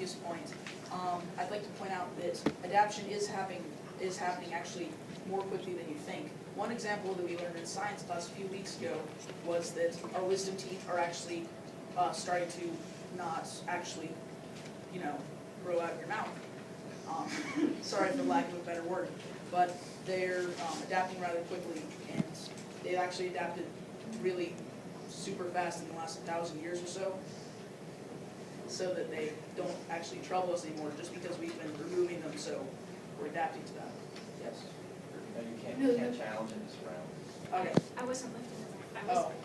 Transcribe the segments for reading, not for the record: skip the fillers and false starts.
previous point, I'd like to point out that adaptation is happening actually more quickly than you think. One example that we learned in science class a few weeks ago was that our wisdom teeth are actually starting to not actually, grow out of your mouth. Sorry for lack of a better word, but they're adapting rather quickly, and they've actually adapted really super fast in the last 1,000 years or so that they don't actually trouble us anymore just because we've been removing them, so we're adapting to them. Yes? No, you can't challenge in this round. Okay. I wasn't lifting it.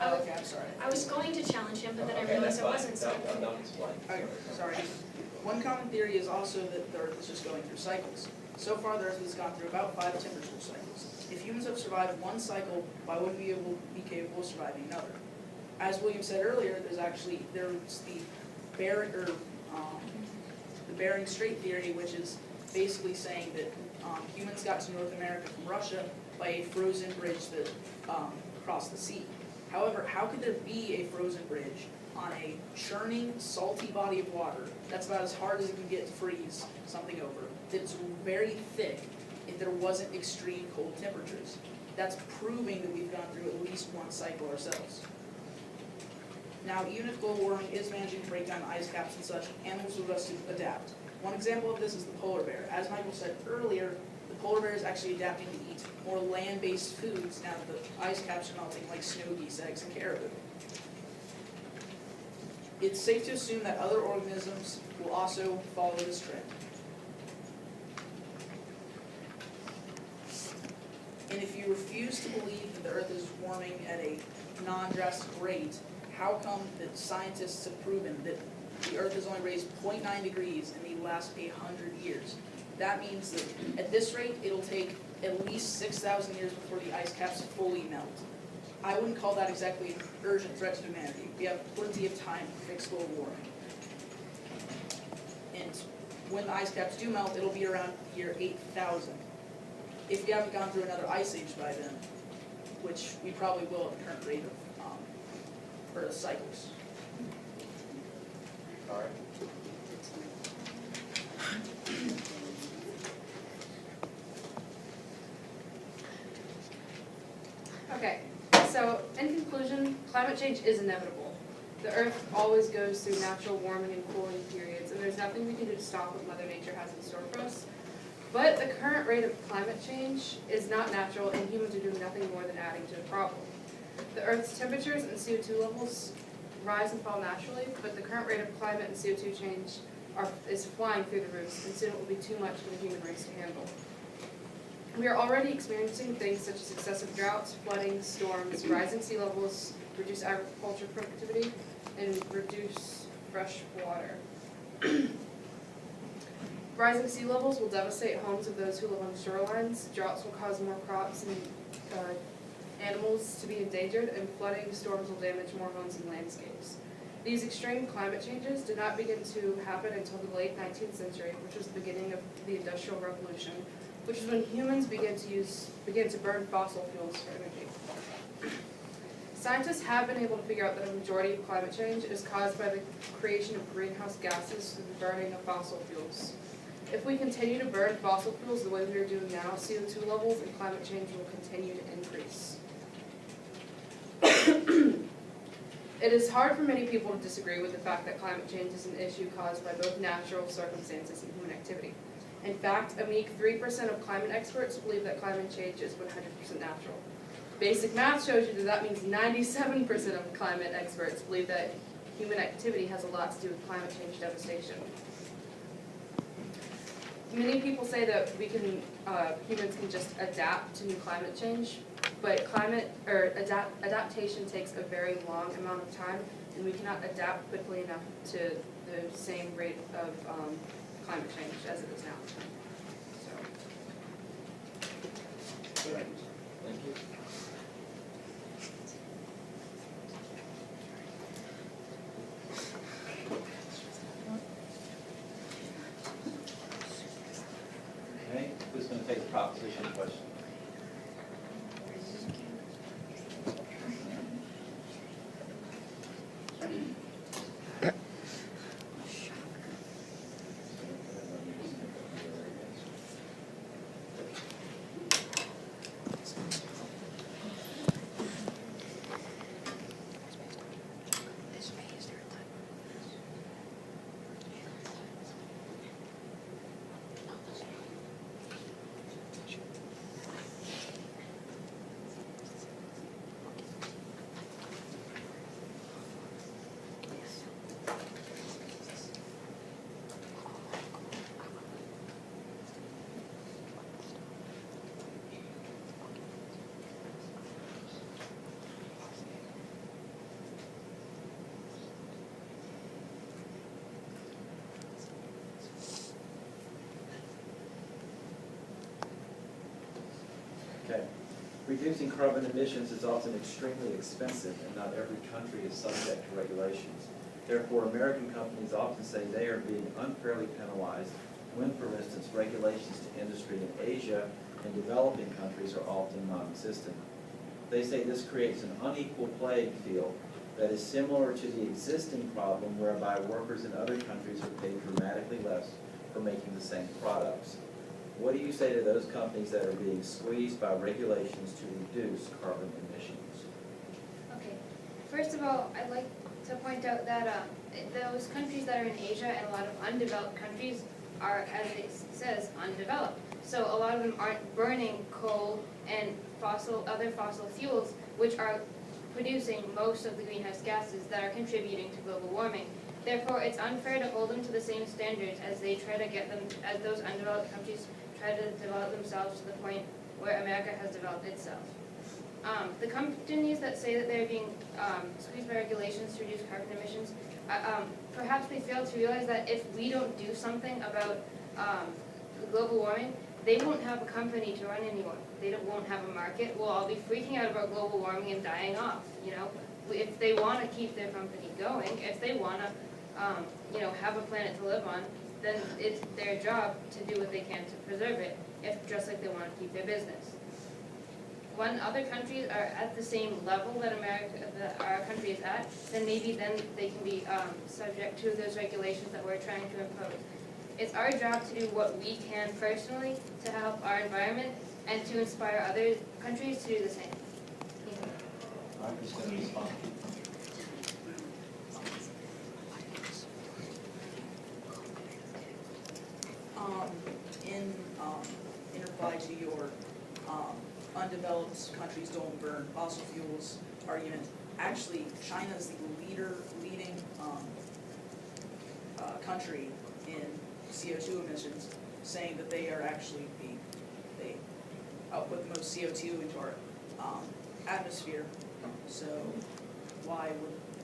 Okay, I'm sorry. I was going to challenge him, but then I Okay, realized that's I wasn't, so. fine. Don't explain. Okay, sorry. One common theory is also that the Earth is just going through cycles. So far, the Earth has gone through about 5 temperature cycles. If humans have survived one cycle, why wouldn't we be capable of surviving another? As William said earlier, there's the Bering Strait theory, which is basically saying that humans got to North America from Russia by a frozen bridge that crossed the sea. However, how could there be a frozen bridge on a churning, salty body of water that's about as hard as it can get to freeze something over, that's very thick if there wasn't extreme cold temperatures? That's proving that we've gone through at least one cycle ourselves. Now, even if global warming is managing to break down ice caps and such, animals will just adapt. One example of this is the polar bear. As Michael said earlier, the polar bear is actually adapting to eat more land-based foods now that the ice caps are melting, like snow geese, eggs, and caribou. It's safe to assume that other organisms will also follow this trend. And if you refuse to believe that the Earth is warming at a non-drastic rate, how come that scientists have proven that the Earth has only raised 0.9 degrees in the last 800 years? That means that at this rate, it'll take at least 6,000 years before the ice caps fully melt. I wouldn't call that exactly an urgent threat to humanity. We have plenty of time to fix global warming. And when the ice caps do melt, it'll be around year 8,000. If we haven't gone through another ice age by then, which we probably will at the current rate of Earth cycles. All right. Okay, so in conclusion, climate change is inevitable. The Earth always goes through natural warming and cooling periods, and there's nothing we can do to stop what Mother Nature has in store for us. But the current rate of climate change is not natural, and humans are doing nothing more than adding to the problem. The Earth's temperatures and CO2 levels rise and fall naturally, but the current rate of climate and CO2 change is flying through the roofs, and soon it will be too much for the human race to handle. We are already experiencing things such as excessive droughts, flooding, storms, rising sea levels, reduced agriculture productivity, and reduced fresh water. Rising sea levels will devastate homes of those who live on shorelines. Droughts will cause more crops and animals to be endangered, and flooding storms will damage more homes and landscapes. These extreme climate changes did not begin to happen until the late 19th century, which was the beginning of the Industrial Revolution, which is when humans began to burn fossil fuels for energy. Scientists have been able to figure out that a majority of climate change is caused by the creation of greenhouse gases through the burning of fossil fuels. If we continue to burn fossil fuels the way we are doing now, CO2 levels and climate change will continue to increase. It is hard for many people to disagree with the fact that climate change is an issue caused by both natural circumstances and human activity. In fact, a meek 3% of climate experts believe that climate change is 100% natural. Basic math shows you that that means 97% of climate experts believe that human activity has a lot to do with climate change devastation. Many people say that humans can just adapt to new climate change, but adaptation takes a very long amount of time, and we cannot adapt quickly enough to the same rate of climate change as it is now. So. Thank you. Okay, who's going to take the proposition question? Reducing carbon emissions is often extremely expensive, and not every country is subject to regulations. Therefore, American companies often say they are being unfairly penalized when, for instance, regulations to industry in Asia and developing countries are often non-existent. They say this creates an unequal playing field that is similar to the existing problem whereby workers in other countries are paid dramatically less for making the same products. What do you say to those companies that are being squeezed by regulations to reduce carbon emissions? Okay, first of all, I'd like to point out that those countries that are in Asia and a lot of undeveloped countries are, as it says, undeveloped. So a lot of them aren't burning coal and other fossil fuels, which are producing most of the greenhouse gases that are contributing to global warming. Therefore, it's unfair to hold them to the same standards as they try to get them, as those undeveloped countries try to develop themselves to the point where America has developed itself. The companies that say that they're being squeezed by regulations to reduce carbon emissions, perhaps they fail to realize that if we don't do something about global warming, they won't have a company to run anymore. They won't have a market. We'll all be freaking out about global warming and dying off. You know, if they want to keep their company going, if they want to, have a planet to live on, then it's their job to do what they can to preserve it. Just like they want to keep their business. When other countries are at the same level that our country is at, then maybe then they can be subject to those regulations that we're trying to impose. It's our job to do what we can personally to help our environment and to inspire other countries to do the same. Marcus, going to respond? In reply to your undeveloped countries don't burn fossil fuels argument, actually China is the leading country in CO2 emissions, saying that they are actually they output the most CO2 into our atmosphere. So why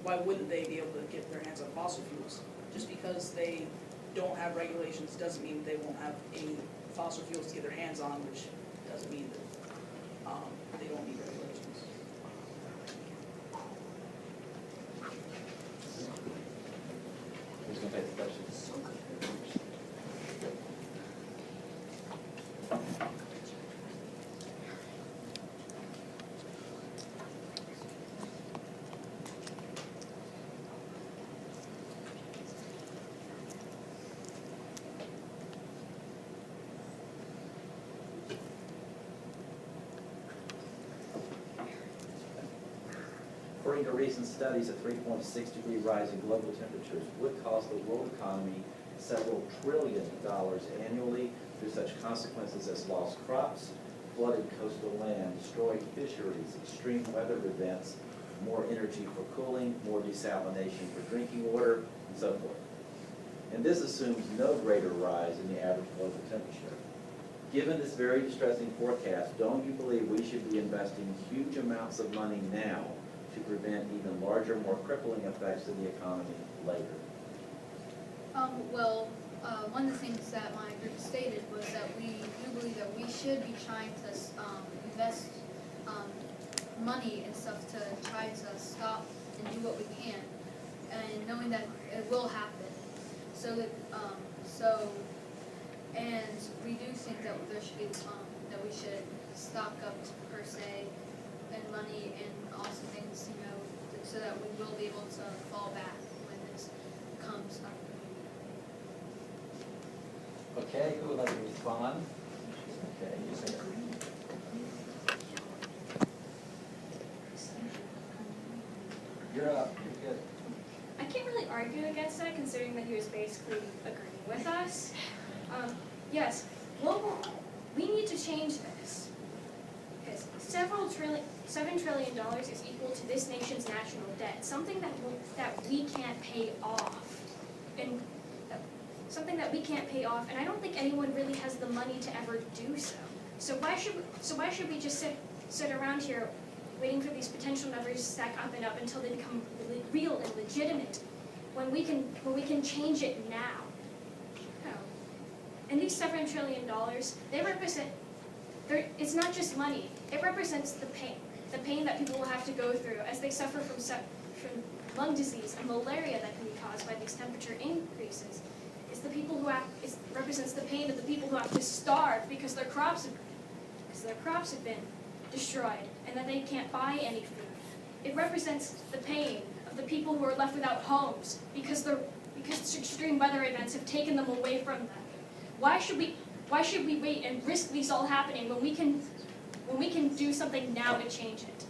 wouldn't they be able to get their hands on fossil fuels? Just because they don't have regulations doesn't mean they won't have any fossil fuels to get their hands on, which doesn't mean that they don't need regulations. Who's going to take the question? According to recent studies, a 3.6-degree rise in global temperatures would cost the world economy several $1 trillion annually through such consequences as lost crops, flooded coastal land, destroyed fisheries, extreme weather events, more energy for cooling, more desalination for drinking water, and so forth. And this assumes no greater rise in the average global temperature. Given this very distressing forecast, don't you believe we should be investing huge amounts of money now to prevent even larger, more crippling effects in the economy later? One of the things that my group stated was that we do believe that we should be trying to invest money and stuff to try to stop and do what we can, and knowing that it will happen. So that and we do think that there should be that we should stock up per se and money and also things, so that we will be able to fall back when this comes up. Okay, who would like to respond? Okay, you say it. You're up, you're good. I can't really argue against that, considering that he was basically agreeing with us. Yes, we need to change this. Because $7 trillion is equal to this nation's national debt, something that we can't pay off. And something that we can't pay off, and I don't think anyone really has the money to ever do so. So why should we just sit around here waiting for these potential numbers to stack up and up until they become real and legitimate, when we can change it now? No. And these $7 trillion, they represent, it's not just money. It represents the pain that people will have to go through as they suffer from lung disease and malaria that can be caused by these temperature increases. It's the people who it represents the pain of the people who have to starve because their crops have been destroyed and that they can't buy any food. It represents the pain of the people who are left without homes because extreme weather events have taken them away from them. Why should we wait and risk these all happening when we can do something now to change it?